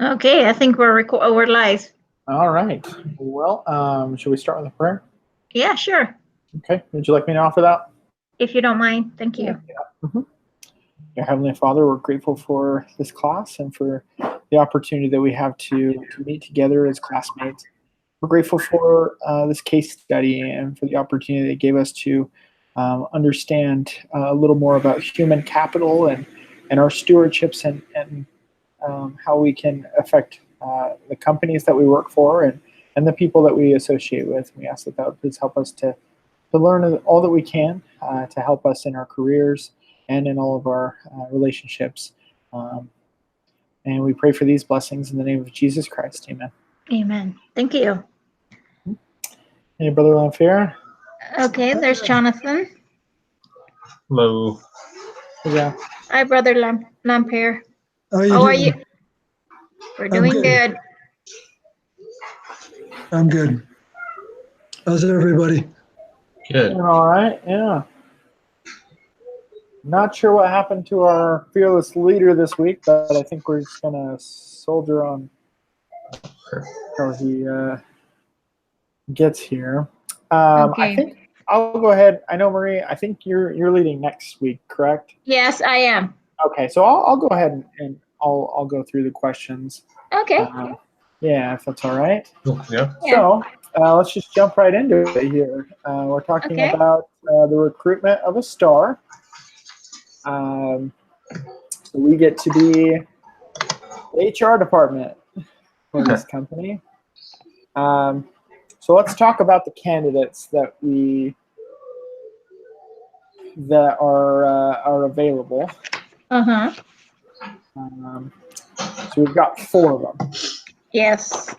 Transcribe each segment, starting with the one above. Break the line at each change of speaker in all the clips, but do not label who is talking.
Okay, I think we're live.
All right. Well, should we start with a prayer?
Yeah, sure.
Okay. Would you like me to offer that?
If you don't mind, thank
Yeah.
you.
Mhm. Dear Heavenly Father, we're grateful for this class and for the opportunity that we have to meet together as classmates. We're grateful for this case study and for the opportunity it gave us to understand a little more about human capital and our stewardships and how we can affect the companies that we work for and the people that we associate with. We ask that that would please help us to learn all that we can to help us in our careers and in all of our relationships. And we pray for these blessings in the name of Jesus Christ. Amen.
Amen. Thank you.
Hey, Brother Lanfair.
Okay, there's Jonathan.
Hello.
Yeah.
Hi, Brother Lampere.
How
How are
doing?
you? We're doing good.
I'm good. How's everybody?
Good.
All right. Yeah. Not sure what happened to our fearless leader this week, but I think we're just gonna soldier on until he gets here.
Okay.
I think I'll go ahead. I know, Marie. I think you're leading next week, correct?
Yes, I am.
Okay, so I'll go ahead and I'll go through the questions.
Okay.
Yeah, if that's all right.
Yeah.
So let's just jump right into it here. We're talking
Okay.
about the recruitment of a star. So we get to be the HR department for this company. So let's talk about the candidates that are available.
Uh-huh.
So we've got 4 of them.
Yes.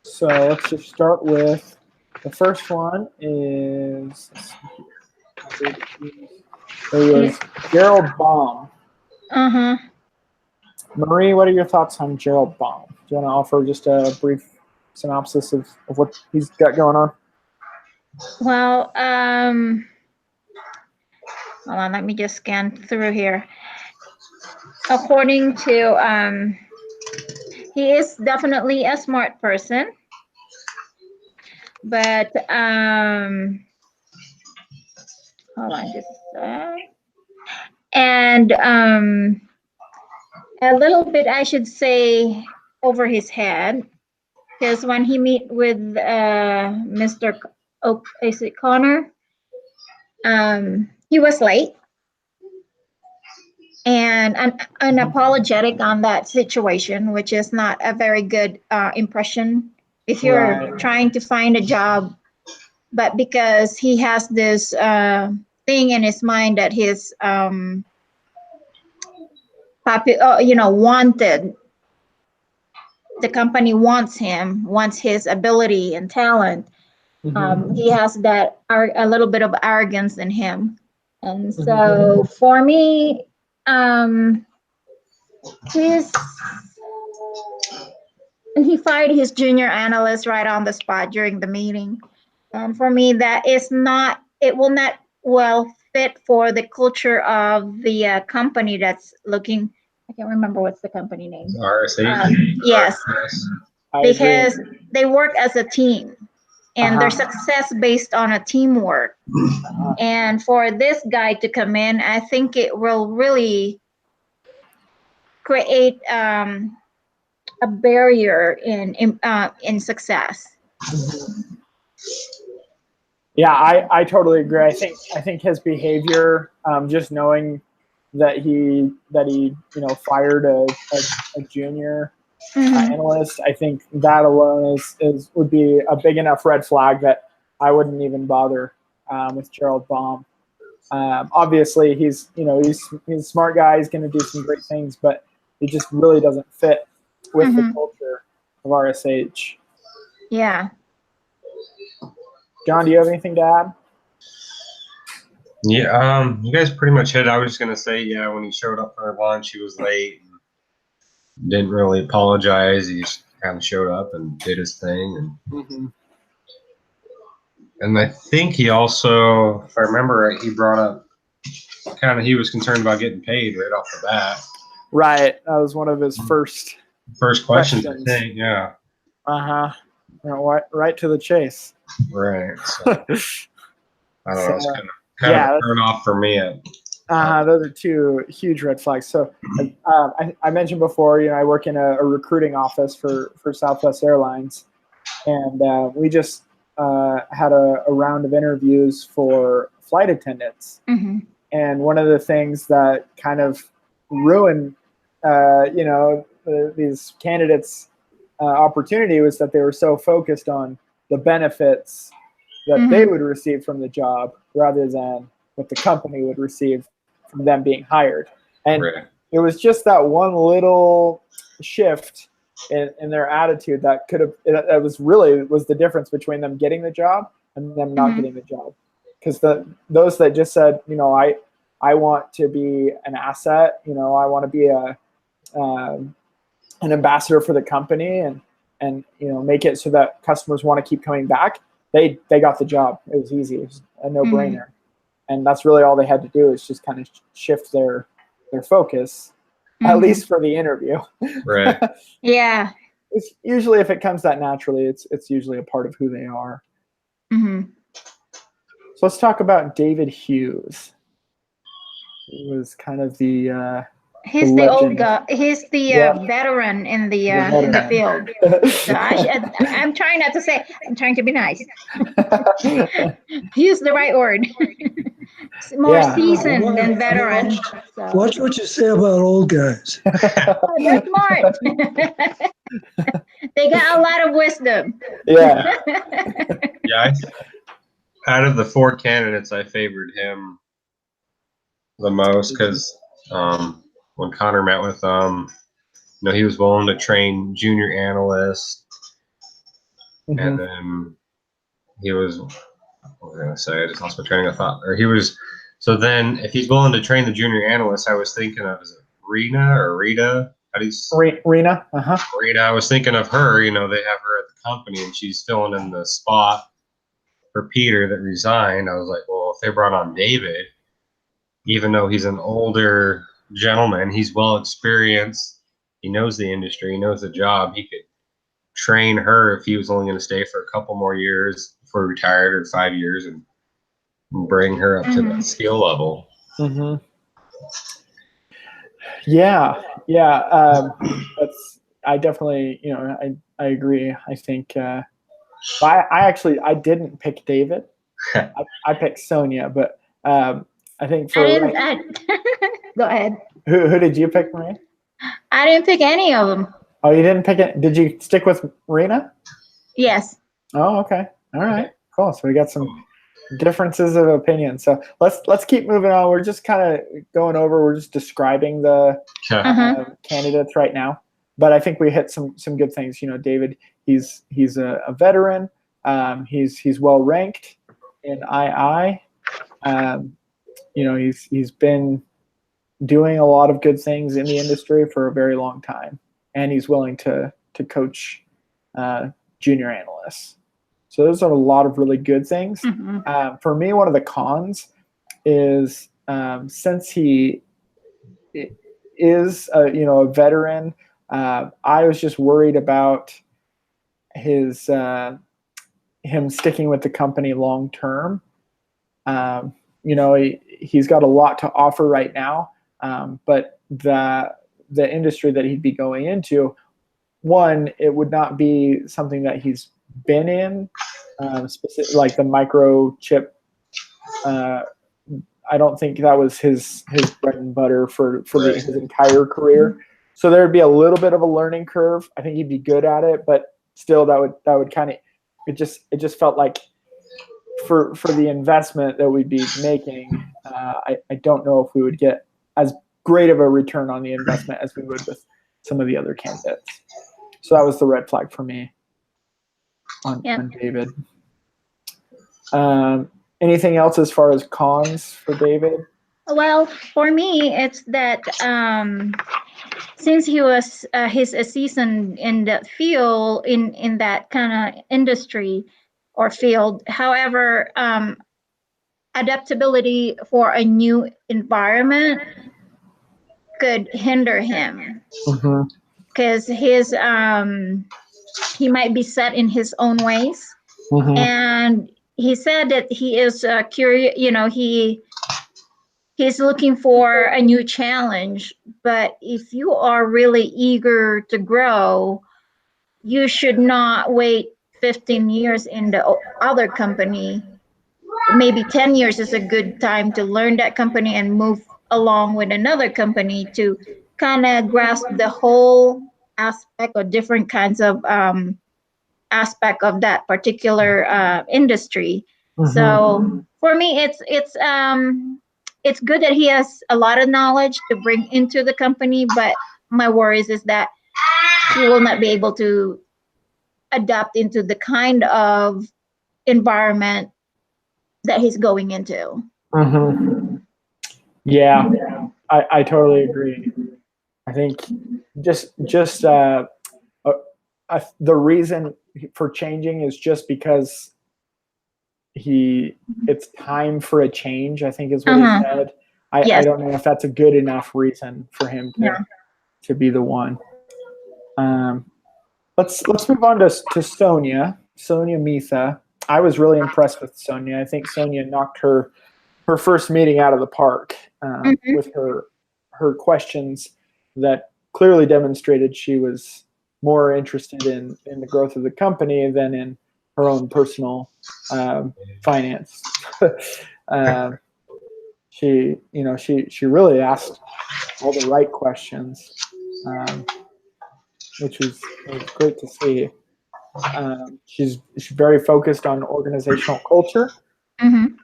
So let's just start with the first one is Gerald Baum.
Uh-huh.
Marie, what are your thoughts on Gerald Baum? Do you want to offer just a brief synopsis of what he's got going on?
Well, hold on, let me just scan through here. According to he is definitely a smart person, but hold on just a sec. And a little bit, I should say, over his head, because when he meet with Mr. Is it Connor? He was late and unapologetic on that situation, which is not a very good impression if you're
Right.
trying to find a job. But because he has this thing in his mind that his wanted, the company wants him, wants his ability and talent. He has that a little bit of arrogance in him, and so for me, he fired his junior analyst right on the spot during the meeting, and for me, that is not. It will not well fit for the culture of the company that's looking. I can't remember what's the company name.
RSA.
Yes, because
agree.
they work as a team and their success based on a teamwork. And for this guy to come in, I think it will really create a barrier in success.
Yeah, I totally agree. I think his behavior, just knowing that he fired a junior analyst, I think that alone would be a big enough red flag that I wouldn't even bother with Gerald Baum. Obviously, he's a smart guy. He's going to do some great things, but he just really doesn't fit with the culture of RSH.
Yeah.
John, do you have anything to add?
Yeah, you guys pretty much hit it. I was just gonna say, yeah, when he showed up for lunch, he was late and didn't really apologize. He just kind of showed up and did his thing, and I think he also, if I remember right, he brought up he was concerned about getting paid right off the bat.
Right, that was one of his first
First questions, I
questions.
think. Yeah.
Uh-huh. Right to the chase.
Right. So, I don't know. It's
So,
kind of
yeah,
a turn off for me.
those are two huge red flags. So I mentioned before, I work in a recruiting office for Southwest Airlines, and we just had a round of interviews for flight attendants.
Mm-hmm.
And one of the things that kind of ruined, these candidates' opportunity was that they were so focused on the benefits that they would receive from the job rather than what the company would receive from them being hired. And
Right.
it was just that one little shift in their attitude that could have, it was the difference between them getting the job and them not getting the job. Because those that just said, I want to be an asset, I want to be an ambassador for the company and make it so that customers want to keep coming back. They got the job. It was easy. It was a no-brainer. And that's really all they had to do is just kind of shift their focus, at least for the interview.
Right.
Yeah.
It's usually, if it comes that naturally, it's usually a part of who they are.
Mm-hmm.
So let's talk about David Hughes. He was kind of the
He's the old
legend.
guy. He's the
Yeah.
veteran in the
veteran.
field. So I'm trying not to say. I'm trying to be nice. Use the right word. More
Yeah.
seasoned than veteran. So.
Watch what you say about old guys.
Oh, they're smart. They got a lot of wisdom.
Yeah.
Yeah. Out of the 4 candidates, I favored him the most because when Connor met with he was willing to train junior analysts, and then he was. What was I going to say? I just lost my train of thought. Or he was. So then, if he's willing to train the junior analysts, I was thinking of, is it Rena or Rita? How do you?
Rena.
Rita. I was thinking of her. They have her at the company, and she's filling in the spot for Peter that resigned. I was like, well, if they brought on David, even though he's an older gentleman, he's well experienced. He knows the industry. He knows the job. He could train her if he was only going to stay for a couple more years before he retired, or 5 years, and bring her up to that skill level.
Yeah. I definitely, I agree. I think I didn't pick David. I picked Sonia, but I think for
Go ahead.
Who did you pick, Maria?
I didn't pick any of them.
Oh, you didn't pick it. Did you stick with Rena?
Yes.
Oh, okay. All right. Cool. So we got some differences of opinion. So let's keep moving on. We're just kind of going over. We're just describing the candidates right now. But I think we hit some good things. David, he's a veteran. He's well ranked in II. He's been doing a lot of good things in the industry for a very long time, and he's willing to coach junior analysts. So those are a lot of really good things. For me, one of the cons is since he is a veteran, I was just worried about him sticking with the company long term. He's got a lot to offer right now, but the industry that he'd be going into, one, it would not be something that he's been in, like the microchip. I don't think that was his bread and butter for his entire career. So there would be a little bit of a learning curve. I think he'd be good at it, but still, that would kind of it just felt like for the investment that we'd be making, I don't know if we would get as great of a return on the investment as we would with some of the other candidates. So that was the red flag for me on David. Anything else as far as cons for David?
Well, for me, it's that since he's a seasoned in the field, in that kind of industry or field. However, adaptability for a new environment could hinder him. because he might be set in his own ways.
Mhm.
And he said that he is curious, he's looking for a new challenge. But if you are really eager to grow, you should not wait 15 years in the other company. Maybe 10 years is a good time to learn that company and move along with another company to kind of grasp the whole aspect or different kinds of aspect of that particular industry.
Mhm.
So for me, it's good that he has a lot of knowledge to bring into the company, but my worries is that he will not be able to adapt into the kind of environment that he's going into.
Mhm. Yeah, I totally agree. I think just uh, the reason for changing is just because it's time for a change. I think is what he
Uh-huh.
said. I
Yes.
don't know if that's a good enough reason for him
Yeah.
to be the one. Um, let's move on to Sonia Mitha. I was really impressed with Sonia. I think Sonia knocked her first meeting out of the park
Mhm.
with her questions that clearly demonstrated she was more interested in the growth of the company than in her own personal finance. uh, she really asked all the right questions, which was great to see. She's very focused on organizational culture.
Mhm.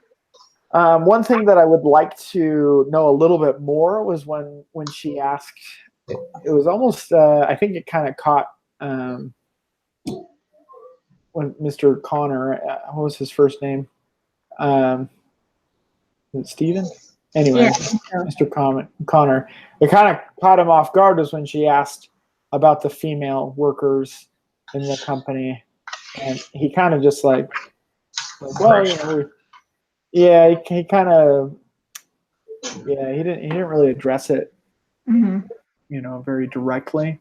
One thing that I would like to know a little bit more was when she asked. It was almost. I think it kind of caught when Mr. Connor. What was his first name? Is it Steven?
Yeah.
Anyway,
So,
Mr. Connor. It kind of caught him off guard was when she asked about the female workers in the company, and he kind of just well, yeah, he kind of, yeah, he didn't really address it,
mhm.
very directly.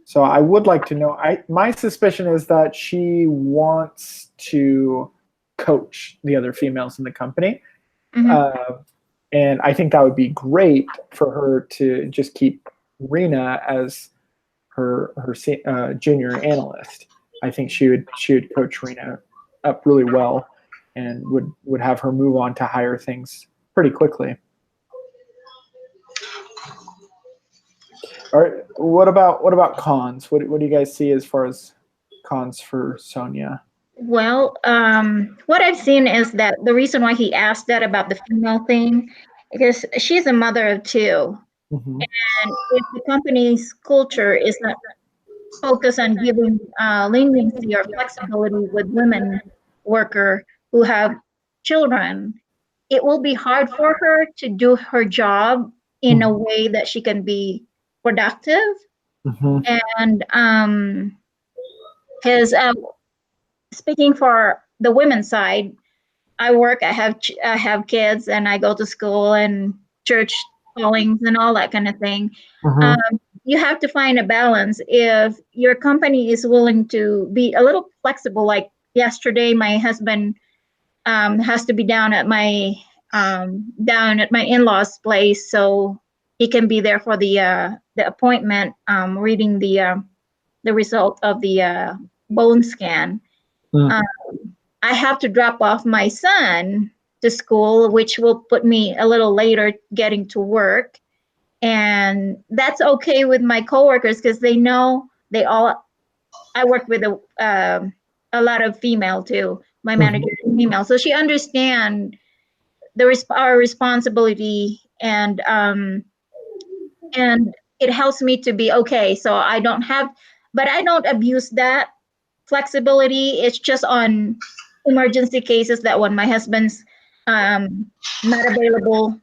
So I would like to know. My suspicion is that she wants to coach the other females in the company,
Mhm.
uh, and I think that would be great for her to just keep Rena as her junior analyst. I think she would coach Rena up really well, and would have her move on to higher things pretty quickly. All right. What about cons? What do you guys see as far as cons for Sonia?
Well, what I've seen is that the reason why he asked that about the female thing, because she's a mother of two,
Mm-hmm.
and if the company's culture is not focused on giving leniency or flexibility with women worker who have children, it will be hard for her to do her job in a way that she can be productive.
Mm-hmm.
And because speaking for the women's side, I work, I have kids, and I go to school and church callings and all that kind of thing.
Mm-hmm.
Um, you have to find a balance. If your company is willing to be a little flexible, like yesterday, my husband has to be down at my in-laws' place, so he can be there for the appointment, reading the result of the bone scan.
Mm-hmm.
Um, I have to drop off my son to school, which will put me a little later getting to work. And that's okay with my coworkers because they know I work with a lot of female too. My manager is female. So she understands our responsibility, and it helps me to be okay. So but I don't abuse that flexibility. It's just on emergency cases that when my husband's not available.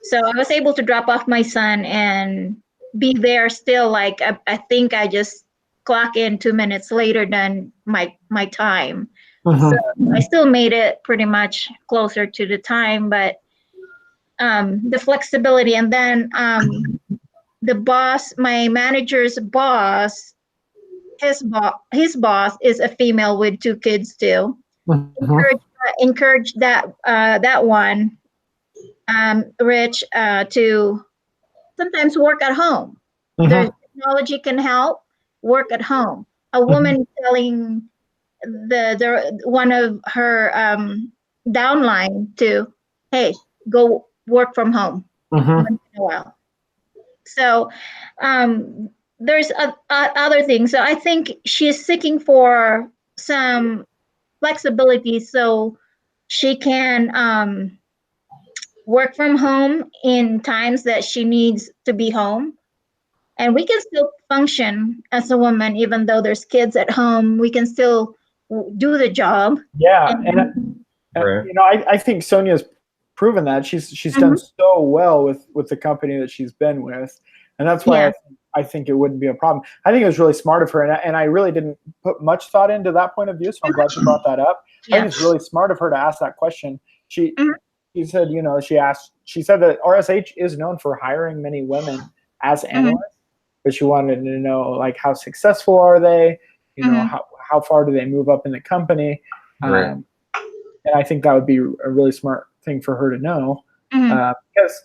So I was able to drop off my son and be there still. Like I think I just clock in 2 minutes later than my time. So
Mm-hmm.
I still made it pretty much closer to the time, but the flexibility, and then the boss, my manager's boss, his boss is a female with 2 kids too. Encourage that one, Rich, to sometimes work at home. There's technology can help work at home. A woman telling the one of her downline to, hey, go work from home once in a while. So there's other things. So I think she's seeking for some flexibility so she can work from home in times that she needs to be home. And we can still function as a woman, even though there's kids at home. We can still do the job.
Yeah,
And,
Right.
I think Sonia's proven that she's done so well with the company that she's been with, and that's why I think it wouldn't be a problem. I think it was really smart of her, and I really didn't put much thought into that point of view, so I'm glad you brought that up. I think it's really smart of her to ask that question. She said, she said that RSH is known for hiring many women as analysts, but she wanted to know, like, how successful are they? How far do they move up in the company?
Right.
And I think that would be a really smart thing for her to know, because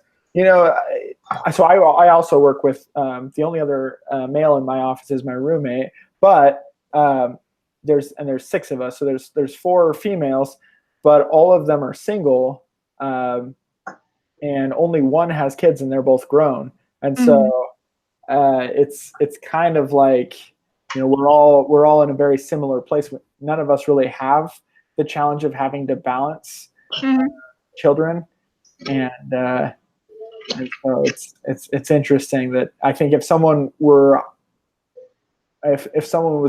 so I also work with the only other male in my office is my roommate, but there's 6 of us, so there's 4 females, but all of them are single, and only one has kids, and they're both grown, and so it's kind of like, we're all in a very similar place. None of us really have the challenge of having to balance children, and so it's interesting that I think if someone was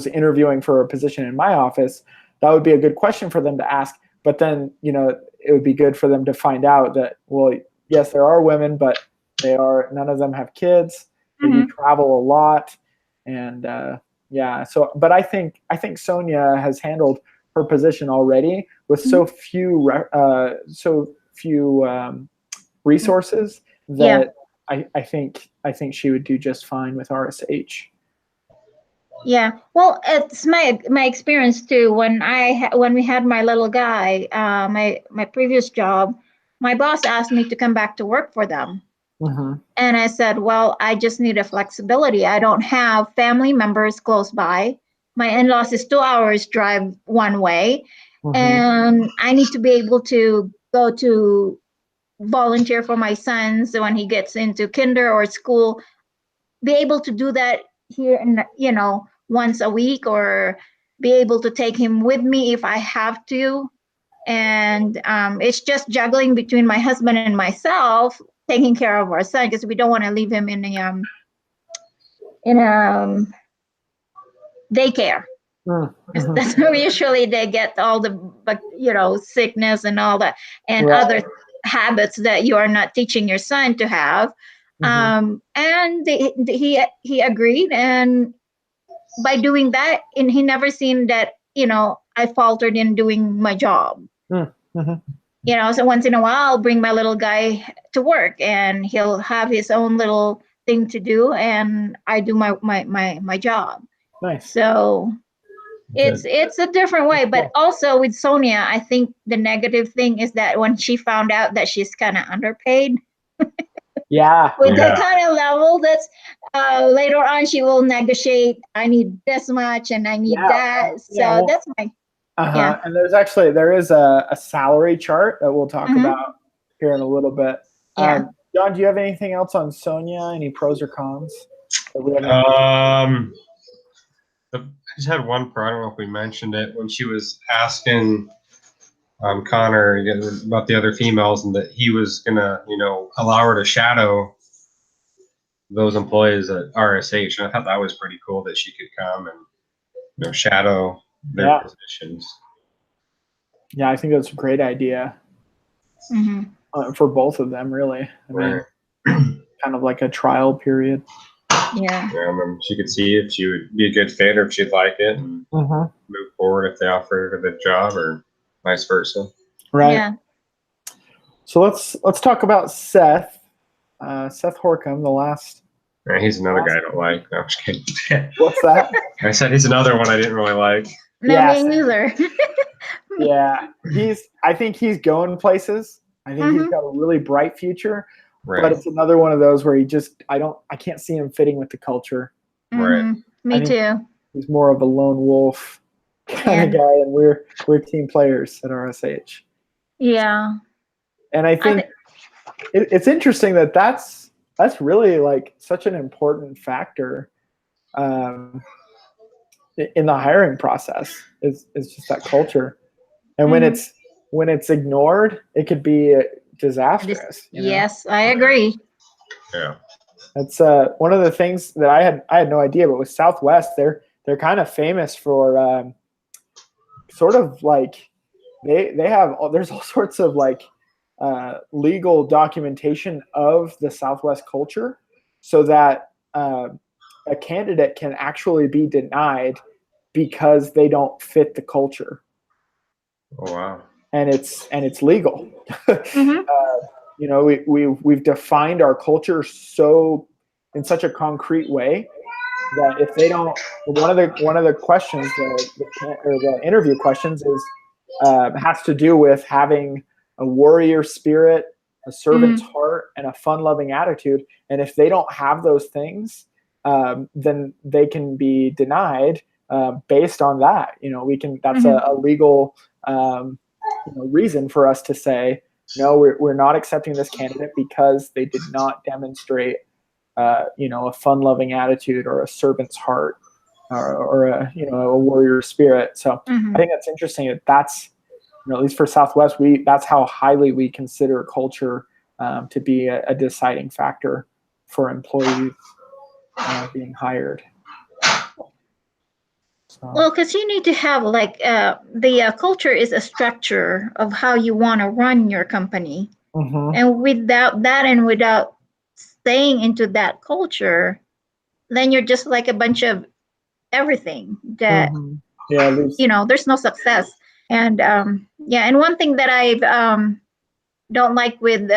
interviewing for a position in my office, that would be a good question for them to ask. But then it would be good for them to find out that, well, yes, there are women, but none of them have kids. They do travel a lot, and So, but I think Sonia has handled her position already with so few resources that I think she would do just fine with RSH.
Yeah, well, it's my experience too. When we had my little guy, my previous job, my boss asked me to come back to work for them, and I said, well, I just need a flexibility. I don't have family members close by. My in-laws is 2 hours drive one way, and I need to be able to go to volunteer for my son. So when he gets into kinder or school, be able to do that here and once a week, or be able to take him with me if I have to. And it's just juggling between my husband and myself, taking care of our son, because we don't want to leave him in a daycare. That's where usually they get all the sickness and all that, and other habits that you are not teaching your son to have. And he agreed, and by doing that, and he never seen that I faltered in doing my job. So once in a while I'll bring my little guy to work, and he'll have his own little thing to do, and I do my job.
Nice.
So it's a different way. But also with Sonia, I think the negative thing is that when she found out that she's kind of underpaid, with that kind of level, that's later on she will negotiate, I need this much and I need that. So that's my
And there is a salary chart that we'll talk about here in a little bit. John, do you have anything else on Sonia? Any pros or cons?
I just had one pro. I don't know if we mentioned it when she was asking Connor about the other females, and that he was gonna, allow her to shadow those employees at RSH. And I thought that was pretty cool that she could come and shadow their positions.
Yeah, I think that's a great idea for both of them, really. I mean, kind of like a trial period.
Yeah.
She could see if she would be a good fit or if she'd like it, and move forward if they offered her the job, or vice versa.
Right. Yeah. So let's talk about Seth. Seth Horkham, the last
He's another guy I don't like. No, I'm just kidding.
What's that?
I said he's another one I didn't really like.
No,
Yes.
me neither.
Yeah, I think he's going places. I think he's got a really bright future,
Right.
but it's another one of those where I can't see him fitting with the culture.
Right.
Me too.
He's more of a lone wolf kind of guy, and we're team players at RSH.
Yeah.
And I think it's interesting that's really like such an important factor in the hiring process is just that culture. And when it's ignored, it could be disastrous.
Yes, I agree.
Yeah.
That's one of the things that I had no idea, but with Southwest, they're kind of famous for sort of like they have there's all sorts of like legal documentation of the Southwest culture, so that a candidate can actually be denied because they don't fit the culture.
Oh wow.
And it's legal. You know, we've defined our culture so in such a concrete way that if they don't, one of the questions, the interview questions is has to do with having a warrior spirit, a servant's heart, and a fun-loving attitude. And if they don't have those things, then they can be denied based on that. You know, that's a legal reason for us to say, no, we're not accepting this candidate because they did not demonstrate, a fun-loving attitude or a servant's heart or a warrior spirit. So I think that's interesting. That's at least for Southwest, that's how highly we consider culture to be a deciding factor for employees being hired. So.
Well, because you need to have like the culture is a structure of how you want to run your company, and without that and without staying into that culture, then you're just like a bunch of everything that there's no success. And and one thing that I don't like with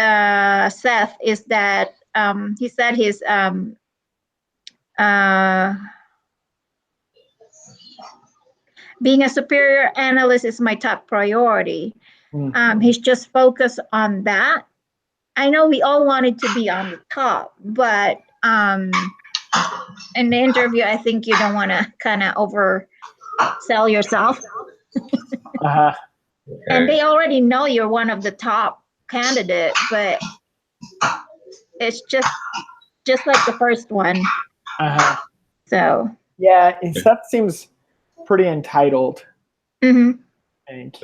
Seth is that he said his being a superior analyst is my top priority. He's just focused on that. I know we all wanted to be on the top, but in the interview, I think you don't want to kind of oversell yourself. And they already know you're one of the top candidates, but it's just like the first one. So
yeah, Seth seems pretty entitled. I think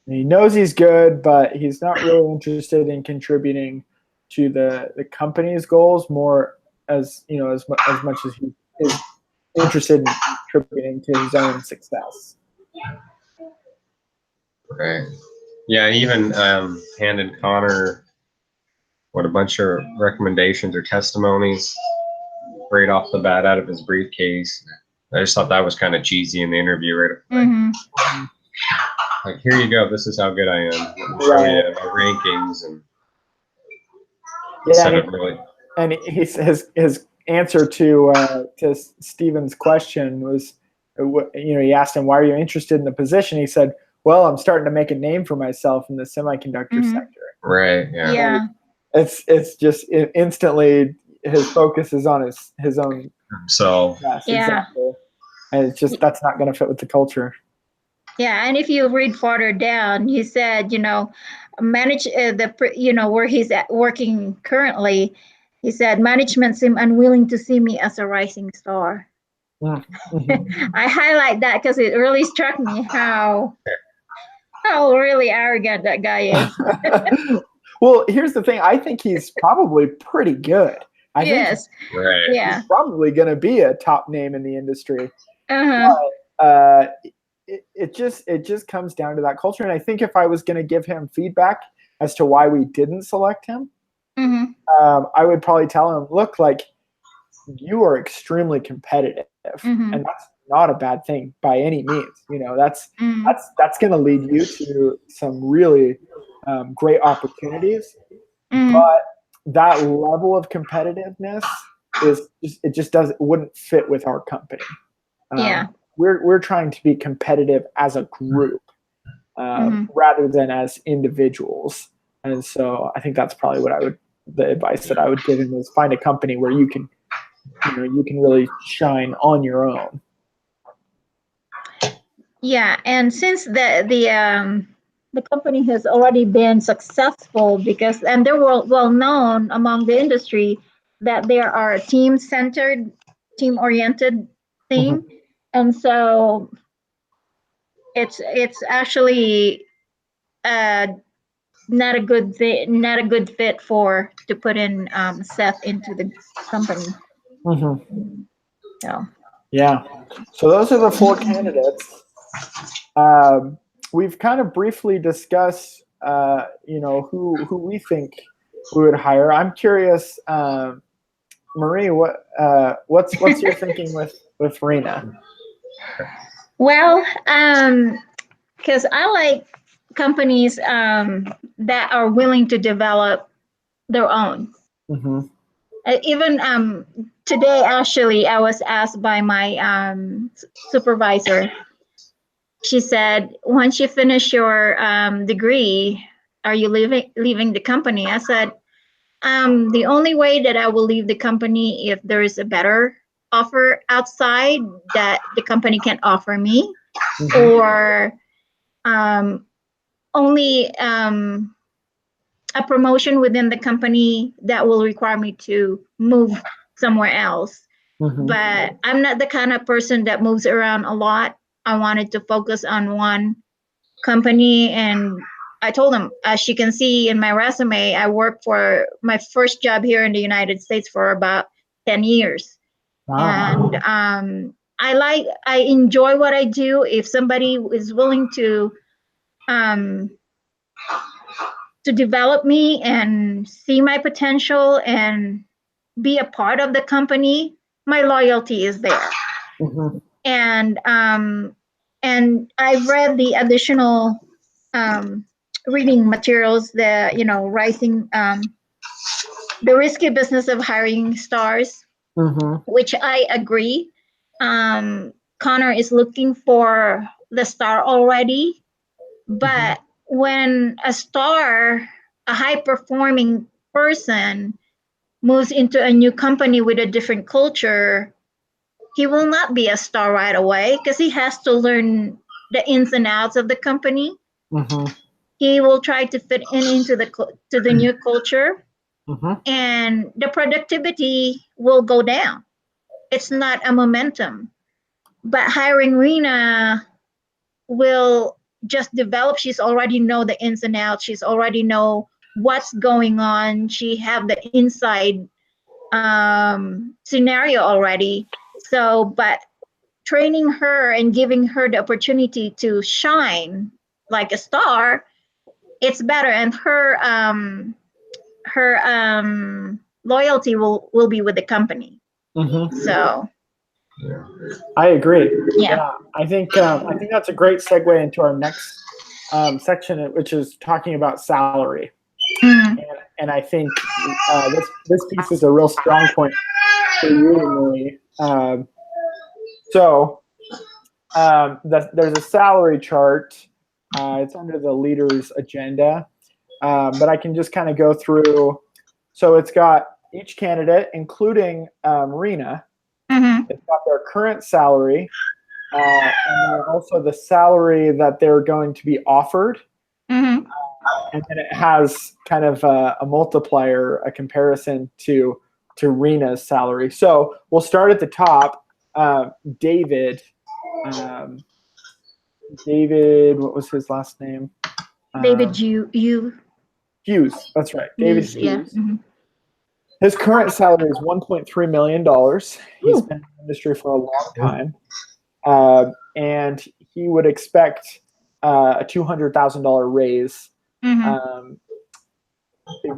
he knows he's good, but he's not really interested in contributing to the company's goals more as much as he is interested in contributing to his own success.
Right. Yeah, he even handed Connor a bunch of recommendations or testimonies right off the bat out of his briefcase. I just thought that was kind of cheesy in the interview right away. Like, here you go. This is how good I am. Let me show you my rankings and
and his answer to Steven's question was, he asked him, "Why are you interested in the position?" He said, "Well, I'm starting to make a name for myself in the semiconductor sector."
Right. Yeah.
Yeah.
It's just instantly his focus is on his own.
So.
Yes, exactly. And it's just that's not going to fit with the culture.
Yeah, and if you read farther down, he said, manage where he's working currently. He said management seem unwilling to see me as a rising star. I highlight that because it really struck me how really arrogant that guy is.
Well, here's the thing. I think he's probably pretty good. I think he's probably going to be a top name in the industry. But, it just comes down to that culture. And I think if I was going to give him feedback as to why we didn't select him, I would probably tell him, look, like, you are extremely competitive, and that's not a bad thing by any means. That's going to lead you to some really great opportunities. But that level of competitiveness wouldn't fit with our company.
Yeah.
We're trying to be competitive as a group rather than as individuals. And so I think that's probably the advice that I would give him is find a company where you can really shine on your own.
Yeah, and since the company has already been successful and they're well known among the industry that they are a team-centered, team-oriented thing, and so it's actually not a good fit to put in Seth into the company. So
yeah, so those are the 4 candidates. We've kind of briefly discussed, who we think we would hire. I'm curious, Marie, what's your thinking with Rena?
well, because I like companies that are willing to develop their own. Even today, actually, I was asked by my supervisor. She said, "Once you finish your degree, are you leaving the company?" I said, "The only way that I will leave the company if there is a better offer outside that the company can offer me, or only a promotion within the company that will require me to move somewhere else." But I'm not the kind of person that moves around a lot. I wanted to focus on one company, and I told them, as you can see in my resume, I worked for my first job here in the United States for about 10 years. Wow. And I enjoy what I do. If somebody is willing to develop me and see my potential and be a part of the company, my loyalty is there. And I've read the additional reading materials, Rising, the Risky Business of Hiring Stars, which I agree. Connor is looking for the star already, but when a high-performing person moves into a new company with a different culture, he will not be a star right away because he has to learn the ins and outs of the company. He will try to fit into the new culture, and the productivity will go down. It's not a momentum. But hiring Rena will just develop. She's already know the ins and outs. She's already know what's going on. She have the inside scenario already. So, but training her and giving her the opportunity to shine like a star, it's better, and her loyalty will be with the company. So
I agree. Yeah, I think that's a great segue into our next section, which is talking about salary. And I think this piece is a real strong point for you, Marie. So there's a salary chart. It's under the leader's agenda, but I can just kind of go through. So it's got each candidate, including Rena. It's got their current salary, and then also the salary that they're going to be offered. And then it has kind of a multiplier, a comparison to Rena's salary. So we'll start at the top. David, what was his last name?
David
Hughes. That's right. David Hughes. Yeah. His current salary is $1.3 million. He's been in the industry for a long time. And he would expect a $200,000 raise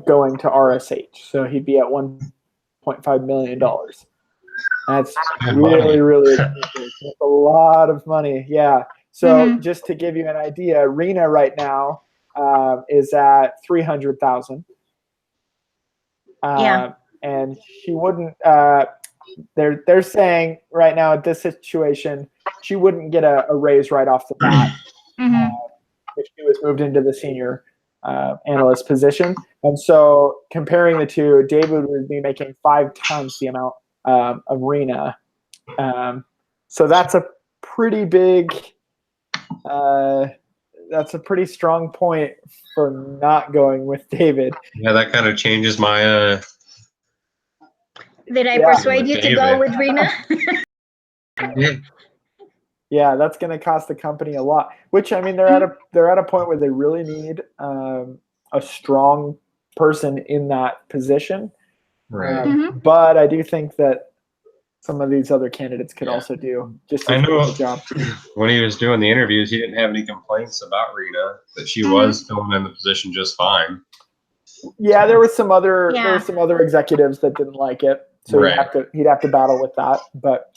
going to RSH. So he'd be at $1.5 million. That's really that's a lot of money. Yeah. So just to give you an idea, Rena right now is at $300,000.
Yeah.
And she wouldn't. They're saying right now at this situation, she wouldn't get a raise right off the bat if she was moved into the senior analyst position. And so comparing the two, David would be making 5 times the amount of Rena. So that's a pretty big. That's a pretty strong point for not going with David.
Yeah, that kind of changes my.
Did I
Yeah.
persuade you to go
David.
with Rena?
Yeah, that's going to cost the company a lot. Which, I mean, they're at a point where they really need a strong person in that position.
Right.
But I do think that some of these other candidates could
Yeah.
also do just
I
as good
know
of a job.
when he was doing the interviews, he didn't have any complaints about Rena, that she was filling in the position just fine.
Yeah, there were some other
Yeah.
executives that didn't like it, so
Right.
he'd have to battle with that. But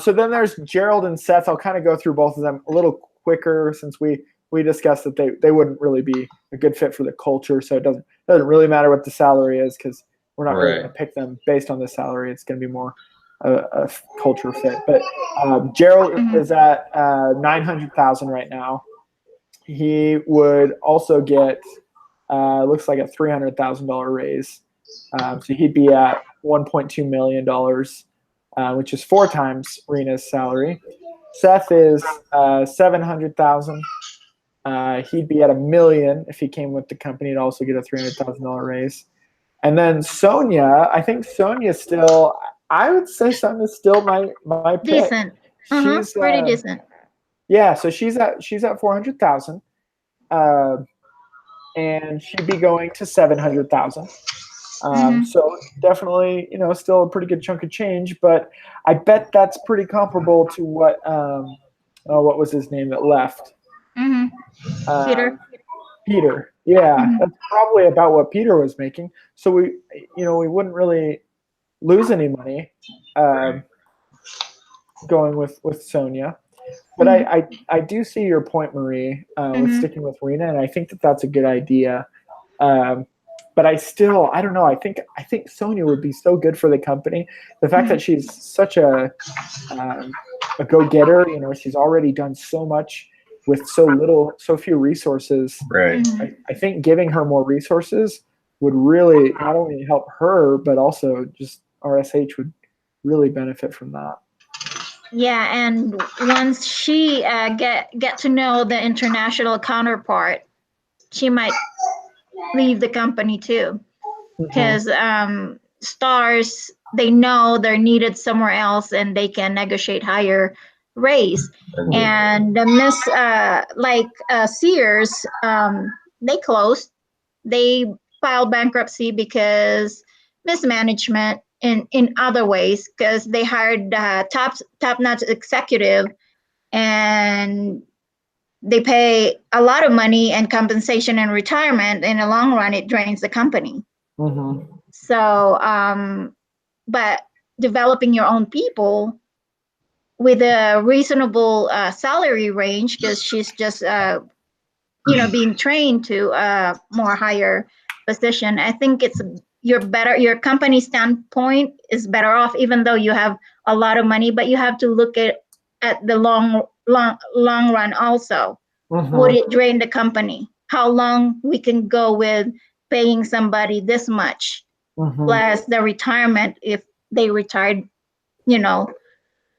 so then there's Gerald and Seth. I'll kind of go through both of them a little quicker since we discussed that they wouldn't really be a good fit for the culture. So it doesn't really matter what the salary is because we're not really
Right.
going to pick them based on the salary. It's going to be more a culture fit. But Gerald is at 900,000 right now. He would also get looks like a $300,000 raise. So he'd be at $1.2 million, which is 4 times Rena's salary. Seth is 700,000. He'd be at $1 million if he came with the company. He'd also get a $300,000 raise. And then Sonia, I think Sonia's still. I would say Sonia's still my pick.
Decent.
She's
Pretty decent.
Yeah, so she's at 400,000. And she'd be going to 700,000. So definitely, still a pretty good chunk of change, but I bet that's pretty comparable to what was his name that left?
Peter.
Peter. Yeah, that's probably about what Peter was making. So we wouldn't really lose any money going with Sonia. But I do see your point, Marie, with sticking with Rena, and I think that that's a good idea. But I don't know. I think Sonia would be so good for the company. The fact that she's such a go-getter, she's already done so much with so few resources.
Right.
I think giving her more resources would really not only help her, but also just RSH would really benefit from that.
Yeah, and once she get to know the international counterpart, she might leave the company too, because stars, they know they're needed somewhere else and they can negotiate higher raise. And Miss Sears, they closed. They filed bankruptcy because mismanagement in other ways, because they hired top-notch executive and they pay a lot of money and compensation and retirement. In the long run, it drains the company. So, but developing your own people with a reasonable salary range, because she's just being trained to a more higher position. I think your company standpoint is better off, even though you have a lot of money, but you have to look at the long run also. Would it drain the company? How long we can go with paying somebody this much plus the retirement if they retired, in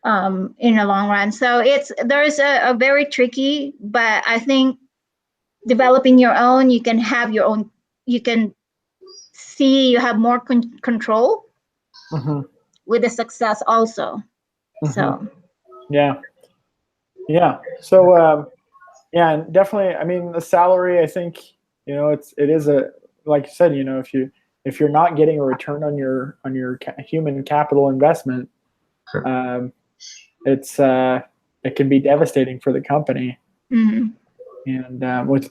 the long run. So there's a very tricky, but I think developing your own, you can have your own, you can see you have more control with the success also. So
yeah. So yeah, and definitely, I mean, the salary, I think, it is like you said, if you're not getting a return on your human capital investment, it can be devastating for the company. And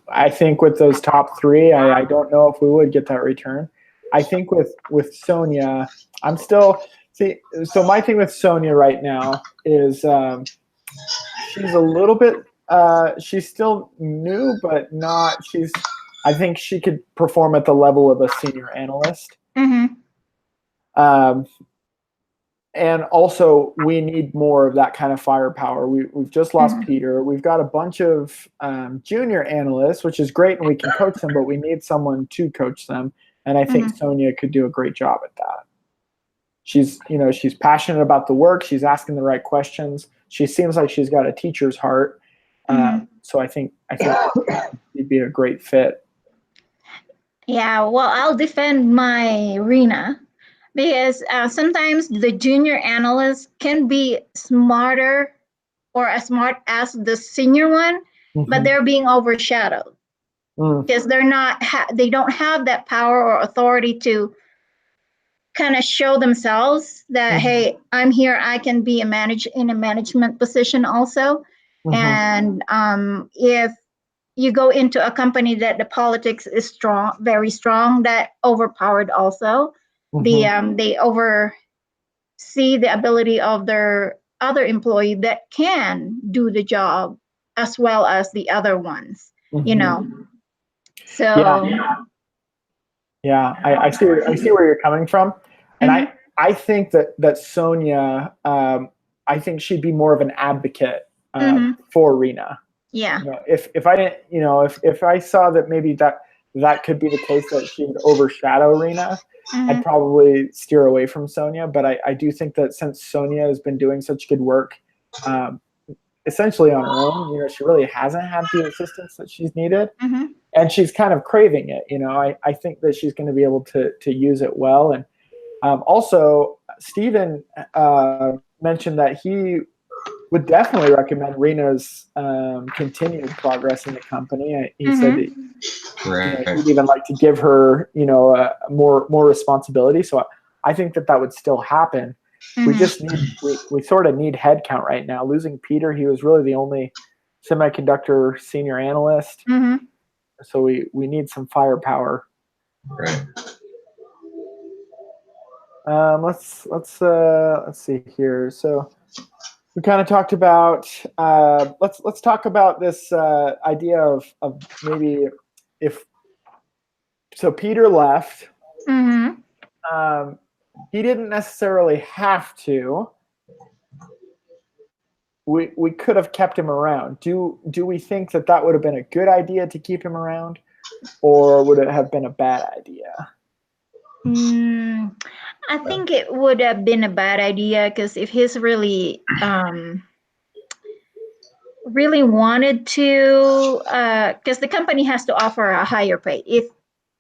I think with those top 3, I don't know if we would get that return. I think with Sonia, I'm still so my thing with Sonia right now is she's a little bit she's still new, but not. I think she could perform at the level of a senior analyst.
Mm-hmm.
And also, we need more of that kind of firepower. We've just lost
Mhm.
Peter. We've got a bunch of junior analysts, which is great, and we can coach them, but we need someone to coach them. And I think
Mhm.
Sonia could do a great job at that. She's passionate about the work. She's asking the right questions. She seems like she's got a teacher's heart.
Mhm.
So I think she'd be a great fit.
Yeah, well, I'll defend my Rena because sometimes the junior analysts can be smarter or as smart as the senior one, but
Mhm.
they're being overshadowed
Mm.
because they don't have that power or authority to kind of show themselves that,
Mhm.
hey, I'm here, I can be in a management position also.
Mhm.
And if you go into a company that the politics is strong, very strong, that overpowered also.
Mhm.
They oversee the ability of their other employee that can do the job as well as the other ones, you
Mhm.
know.
Yeah,
So,
yeah, I see where you're coming from, and
mhm,
I think that Sonia, I think she'd be more of an advocate
mhm,
for Rena.
yeah,
If I didn't, if I saw that maybe that could be the case, that she would overshadow Rena, I'd
mhm,
probably steer away from Sonia. But I do think that since Sonia has been doing such good work, um, essentially on her own, she really hasn't had the assistance that she's needed,
mhm,
and she's kind of craving it. I think that she's going to be able to use it well. And also, Stephen mentioned that he would definitely recommend Rena's continued progress in the company. He said that
mhm,
Right.
he'd even like to give her, more responsibility. So I think that would still happen. We
mhm,
just we sort of need headcount right now. Losing Peter, he was really the only semiconductor senior analyst.
mhm.
So we need some firepower.
Right.
Let's see here. So we kind of talked about let's talk about this idea of maybe if so Peter left.
Mhm.
Um, he didn't necessarily have to. We could have kept him around. Do we think that would have been a good idea to keep him around, or would it have been a bad idea?
Mm, I think it would have been a bad idea because if he's really wanted to, because the company has to offer a higher pay. If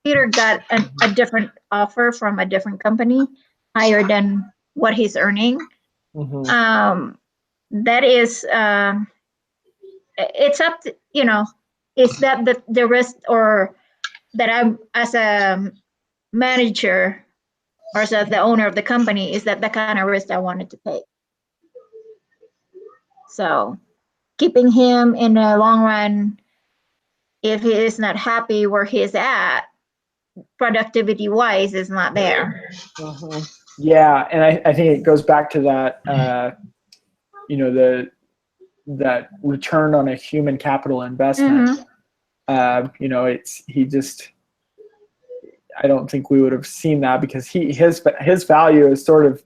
Peter got a different offer from a different company, higher than what he's earning,
Mm-hmm.
that is, it's up to, is that the risk or that I'm as a manager or as the owner of the company, is that the kind of risk I wanted to take? So keeping him in the long run, if he is not happy where he's at, productivity wise, is not there.
Mm-hmm. Yeah, and I think it goes back to that that return on a human capital investment.
Mm-hmm.
It's he just I don't think we would have seen that because his value is sort of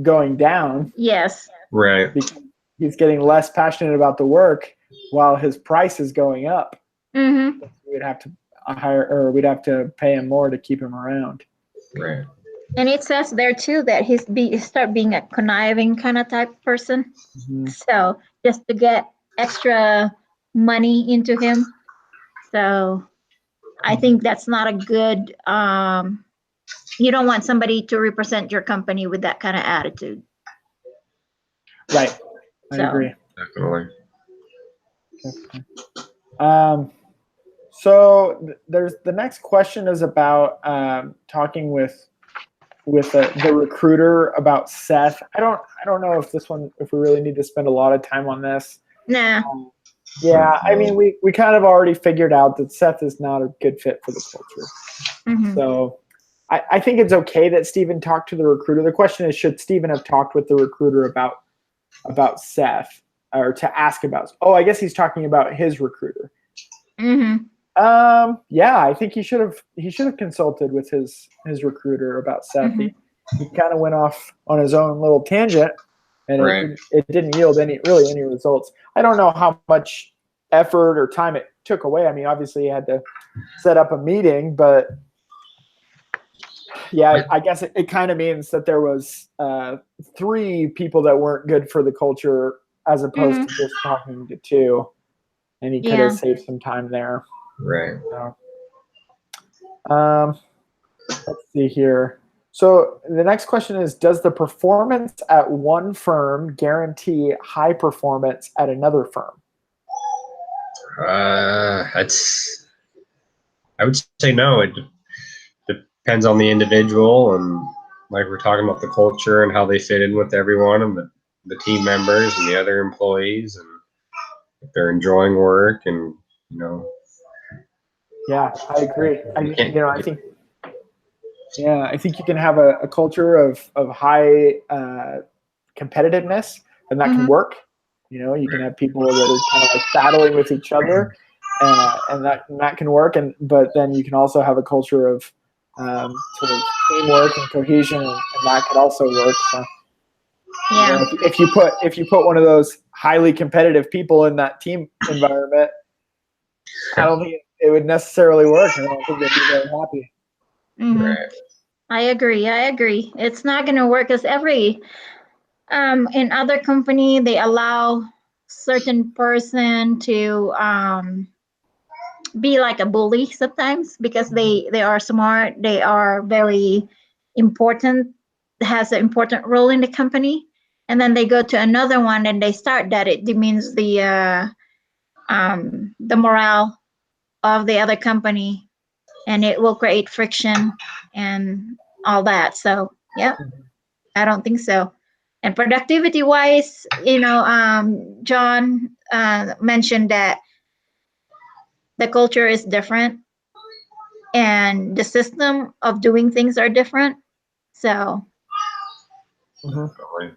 going down.
Yes.
Right.
Because he's getting less passionate about the work while his price is going up.
Mm-hmm.
We'd have to we'd have to pay him more to keep him around.
Right.
And it says there too that he start being a conniving kind of type person.
Mm-hmm.
So just to get extra money into him. So I think that's not a good. You don't want somebody to represent your company with that kind of attitude.
Right. I
So.
agree.
Definitely.
So there's the next question is about talking with the recruiter about Seth. I don't know if if we really need to spend a lot of time on this.
Nah.
Yeah, I mean we kind of already figured out that Seth is not a good fit for the culture.
Mm-hmm.
So I think it's okay that Stephen talked to the recruiter. The question is, should Stephen have talked with the recruiter about Seth, or to ask about? Oh, I guess he's talking about his recruiter.
Mm-hmm.
Yeah, I think he should have consulted with his recruiter about Seth.
Mhm.
He kind of went off on his own little tangent, and
Right.
it didn't yield any results. I don't know how much effort or time it took away. I mean, obviously he had to set up a meeting, but yeah, I guess it kind of means that there was 3 people that weren't good for the culture as opposed
Mhm.
to just talking to 2, and he could have
Yeah.
saved some time there.
Right.
So, let's see here. So the next question is, does the performance at one firm guarantee high performance at another firm?
That's. I would say no. It depends on the individual, and like we're talking about the culture and how they fit in with everyone and the team members and the other employees, and if they're enjoying work, and you know,
Yeah, I agree.
you can't.
I think you can have a culture of high competitiveness, and that can
Mhm.
work. You can have people that are kind of like battling with each other, and that can work. But then you can also have a culture of sort of teamwork and cohesion, and that could also work. So,
Yeah.
if you put one of those highly competitive people in that team environment, I don't think it would necessarily work. I don't think they'd be very happy.
Mhm.
Right.
I agree. It's not going to work as every in other company they allow certain person to be like a bully sometimes because they are smart, they are very important, has an important role in the company, and then they go to another one and they start that it demeans the morale of the other company, and it will create friction and all that. So yeah, I don't think so. And productivity wise, John mentioned that the culture is different and the system of doing things are different. So,
Definitely.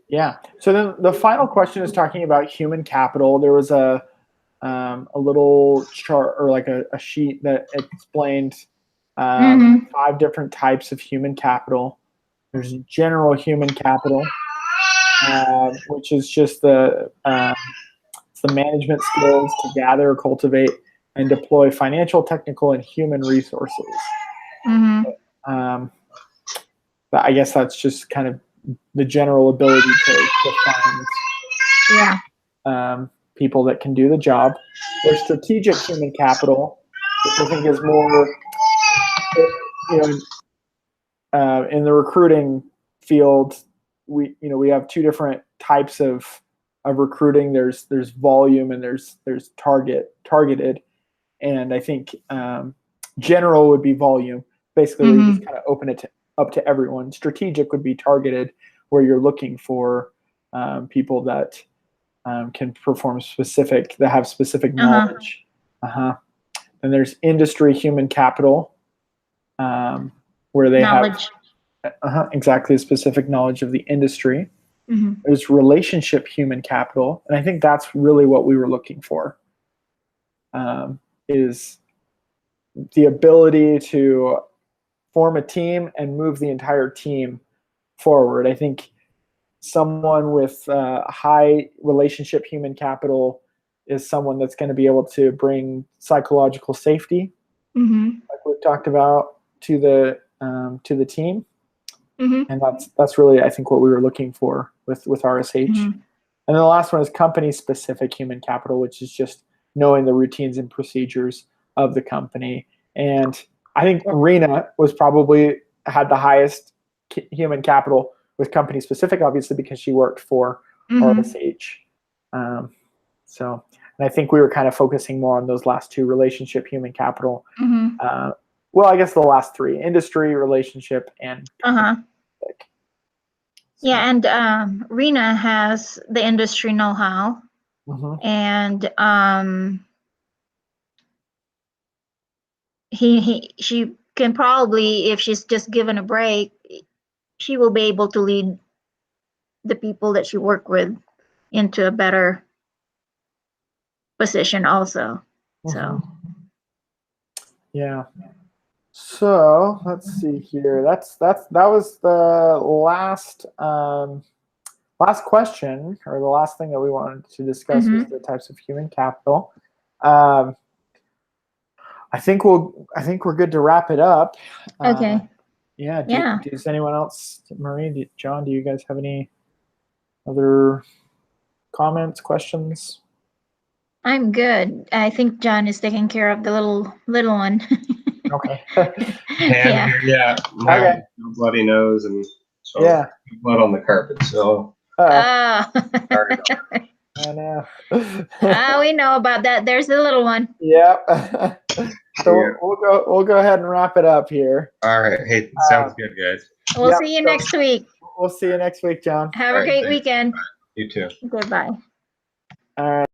Yeah. So then the final question is talking about human capital. There was a little chart or like a sheet that explained
mhm,
5 different types of human capital. There's general human capital, which is just it's the management skills to gather, cultivate, and deploy financial, technical, and human resources.
mhm,
Um, but I guess that's just kind of the general ability to find
yeah,
people that can do the job. There's strategic human capital, which I think is more, in the recruiting field. We have 2 different types of recruiting. There's volume and there's targeted, and I think general would be volume, basically where you just
mhm,
kind of open it up to everyone. Strategic would be targeted, where you're looking for people that can perform that have specific
uh-huh,
knowledge. And there's industry human capital, where they have
knowledge.
exactly a specific knowledge of the industry.
Mhm,
There's relationship human capital, and I think that's really what we were looking for. Is the ability to form a team and move the entire team forward. I think someone with high relationship human capital is someone that's going to be able to bring psychological safety,
mhm,
like we've talked about, to the team,
mhm,
and that's really, I think, what we were looking for with RSH.
mhm,
And then the last one is company specific human capital, which is just knowing the routines and procedures of the company. And I think Rena was probably had the highest human capital with company specific, obviously, because she worked for
mhm,
RSH. Um, and I think we were kind of focusing more on those last 2: relationship, human capital.
mhm,
Uh, well, I guess the last 3: industry, relationship, and company
uh-huh.
specific. So,
Yeah, and Rena has the industry know-how,
mhm.
and she can probably, if she's just given a break, she will be able to lead the people that she worked with into a better position also. So
Mhm. Yeah. So let's see here. That was the last question, or the last thing that we wanted to discuss was the types of human capital. I think we're good to wrap it up.
okay.
Yeah.
Yeah.
Does anyone else, Marie, John, do you guys have any other comments, questions?
I'm good. I think John is taking care of the little one.
Okay.
Hand here, yeah. No,
Okay.
no bloody nose and so
Yeah.
blood on the carpet. So
Oh.
sorry.
I know.
We know about that. There's the little one.
Yep. So
Yeah.
we'll go ahead and wrap it up here.
All right. Hey, sounds good, guys.
We'll
Yep,
see you
so
next week.
We'll see you next week, John.
Have
All
a
right,
great
thanks.
weekend.
You too.
Goodbye.
All right.